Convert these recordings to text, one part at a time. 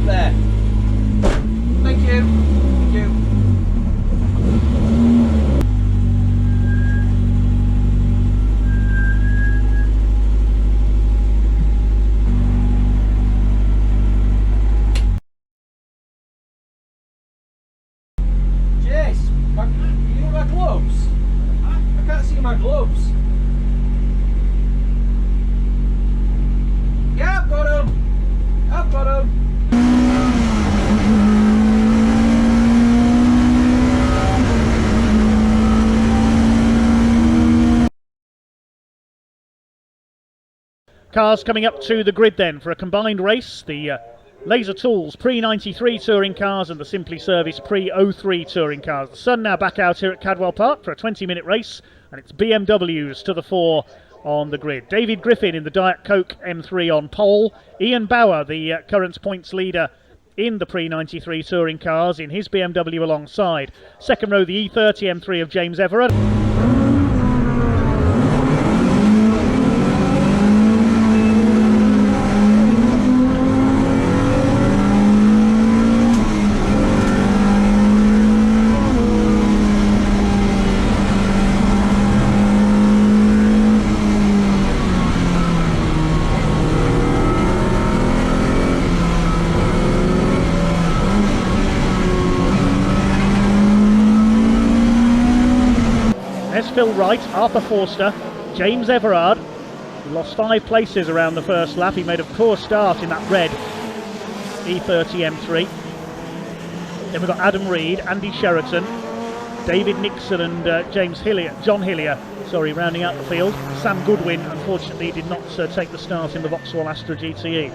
there. Thank you. Thank you. Jace, you need my gloves? I can't see my gloves. Yeah, I've got them. I've got them. Cars coming up to the grid then for a combined race. The Laser Tools pre-93 touring cars and the Simply Service pre-03 touring cars. The sun now back out here at Cadwell Park for a 20-minute race, and it's BMWs to the fore on the grid. David Griffin in the Diet Coke M3 on pole. Ian Bauer, the current points leader in the pre-93 touring cars, in his BMW alongside. Second row, the E30 M3 of James Everard. Phil Wright, Arthur Forster, James Everard, who lost 5 places around the first lap. He made a poor start in that red E30 M3. Then we've got Adam Reed, Andy Sheraton, David Nixon and John Hillier, rounding out the field. Sam Goodwin, unfortunately, did not take the start in the Vauxhall Astra GTE.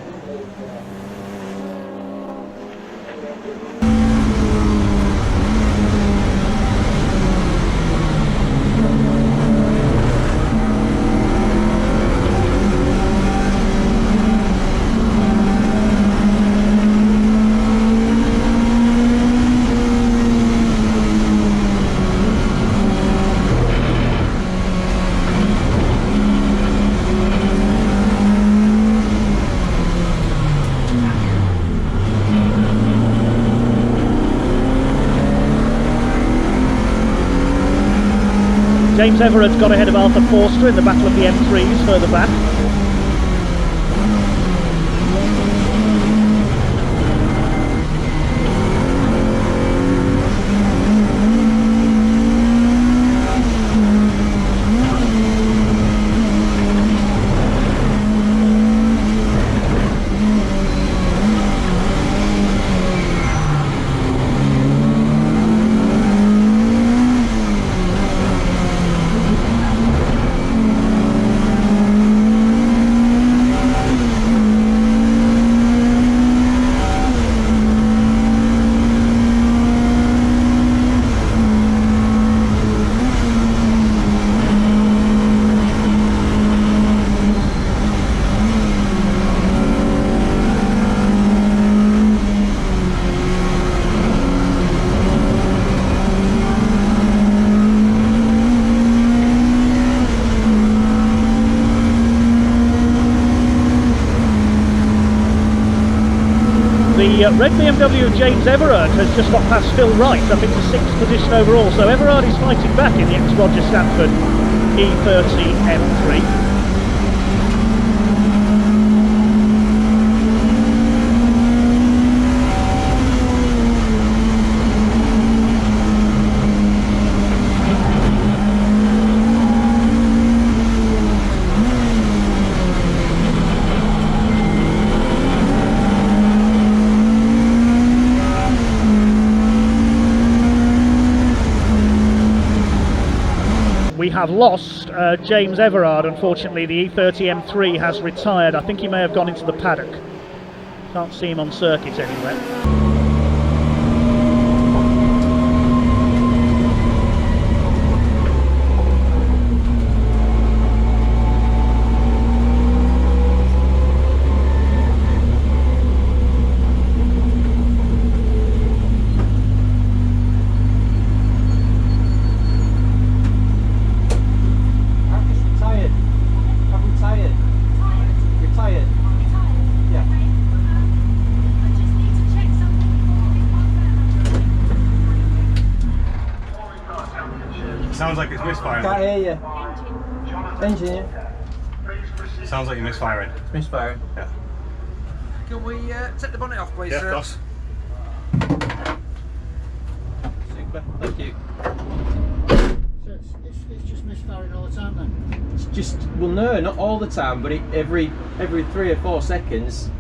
James Everard's got ahead of Arthur Forster in the battle of the M3s further back. The red BMW of James Everard has just got past Phil Wright up into 6th position overall, so Everard is fighting back in the ex-Roger Stanford E30 M3. We have lost James Everard, unfortunately. The E30 M3 has retired. I think he may have gone into the paddock. Can't see him on circuit anywhere. sounds like it's misfiring. Can't hear you. Engine, yeah. Sounds like you're misfiring. Misfiring. Yeah. Can we take the bonnet off, please, Yeah, sir? of course. Super, thank you. So it's just misfiring all the time then? It's just, well, no, not all the time, but every 3 or 4 seconds,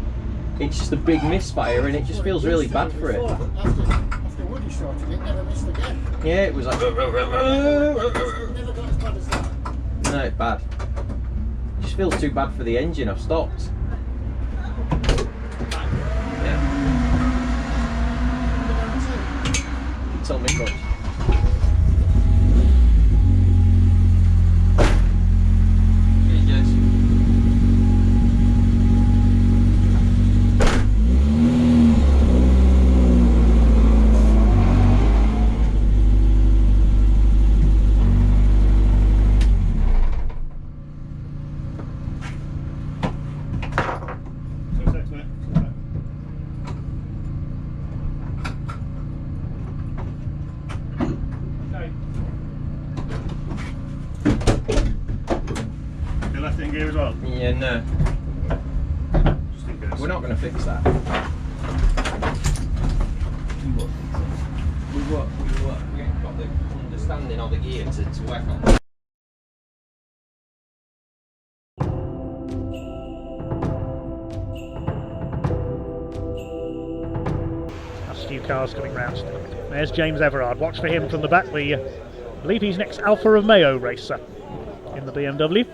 it's just a big misfire, and it just feels really bad for it. After Woody sorted it, never missed again. Yeah, it was like. Never got as bad as that. No, it's bad. It just feels too bad for the engine. I've stopped. Yeah. Tell me, coach. Left it in gear as well? Yeah, no. Just in case. We're not going to fix that. We ain't got the understanding of the gear to work on. That's a few cars coming round. There's James Everard. Watch for him from the back. We believe he's next Alfa Romeo racer in the BMW.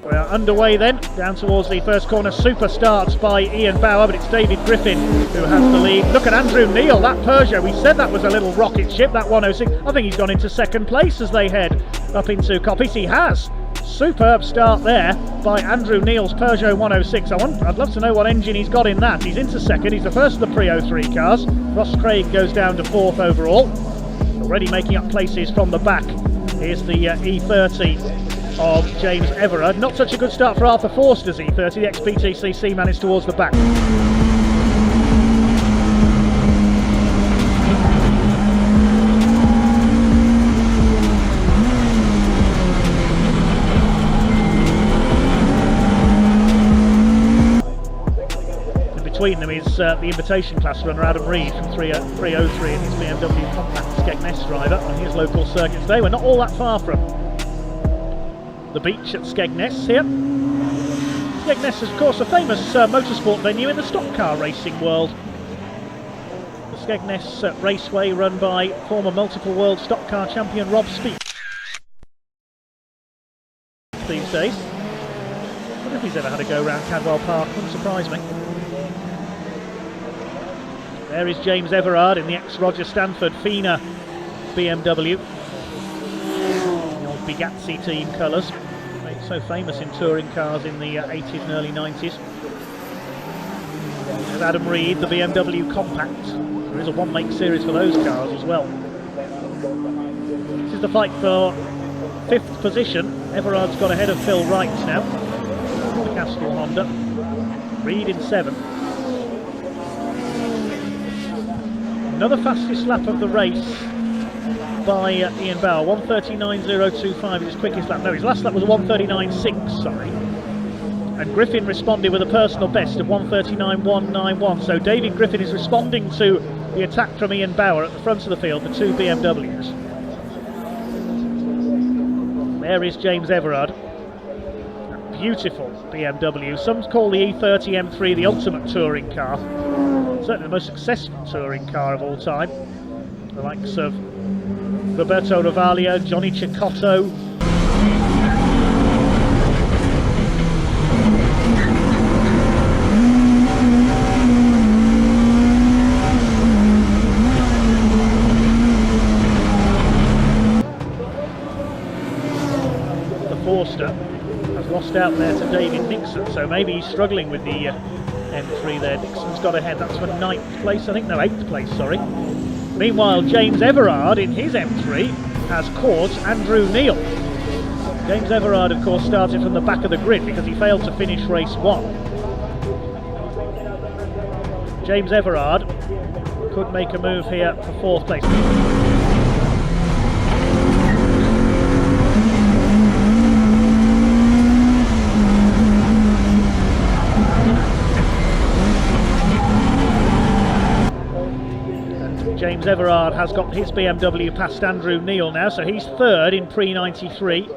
We are underway then, down towards the first corner. Super starts by Ian Bauer, but it's David Griffin who has the lead. Look at Andrew Neil, that Peugeot. We said that was a little rocket ship, that 106. I think he's gone into second place as they head up into Coppice. He has. Superb start there by Andrew Neil's Peugeot 106. I'd love to know what engine he's got in that. He's into second. He's the first of the pre-03 cars. Ross Craig goes down to fourth overall. Already making up places from the back. Here's the E30 of James Everard. Not such a good start for Arthur Forster's E30. The ex-PTCC man is towards the back. In between them is the invitation class runner Adam Reed from 303 in his BMW compact Skegness driver on his local circuit today. We're not all that far from the beach at Skegness here. Skegness is of course a famous motorsport venue in the stock car racing world. The Skegness Raceway, run by former multiple world stock car champion Rob Speed these days. I wonder if he's ever had a go round Cadwell Park, wouldn't surprise me. There is James Everard in the ex-Roger Stanford Fina BMW. Bugatti team colours, made so famous in touring cars in the 80s and early 90s. There's Adam Reed, the BMW Compact. There is a one-make series for those cars as well. This is the fight for 5th position. Everard's got ahead of Phil Wright now. The Castrol Honda. Reed in 7th. Another fastest lap of the race by Ian Bauer, 1:39.025 is his quickest lap. No, his last lap was a 1:39.6, sorry. And Griffin responded with a personal best of 1:39.191. So David Griffin is responding to the attack from Ian Bauer at the front of the field for 2 BMWs. There is James Everard. A beautiful BMW. Some call the E30 M3 the ultimate touring car. Certainly the most successful touring car of all time. The likes of Roberto Ravaglia, Johnny Cicotto. The Forster has lost out there to David Nixon, so maybe he's struggling with the M3 there. Nixon's got ahead, that's for 9th place, I think, no, 8th place, sorry. Meanwhile, James Everard in his M3 has caught Andrew Neil. James Everard, of course, started from the back of the grid because he failed to finish race 1. James Everard could make a move here for 4th place. James Everard has got his BMW past Andrew Neil now, so he's third in pre-93.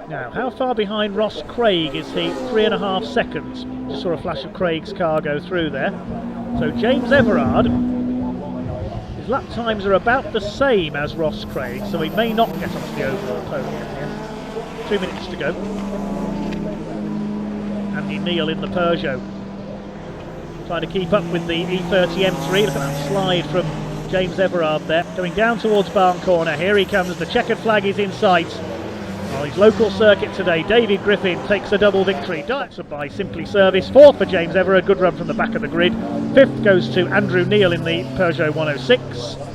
Now, how far behind Ross Craig is he? 3.5 seconds. Just saw a flash of Craig's car go through there. So James Everard, his lap times are about the same as Ross Craig, so he may not get onto the overall podium here. 2 minutes to go. Andy Neil in the Peugeot, trying to keep up with the E30 M3. Look at that slide from James Everard there. Going down towards Barn Corner. Here he comes. The checkered flag is in sight. On his local circuit today, David Griffin takes a double victory. Directed by Simply Service. Fourth for James Everard. Good run from the back of the grid. Fifth goes to Andrew Neil in the Peugeot 106.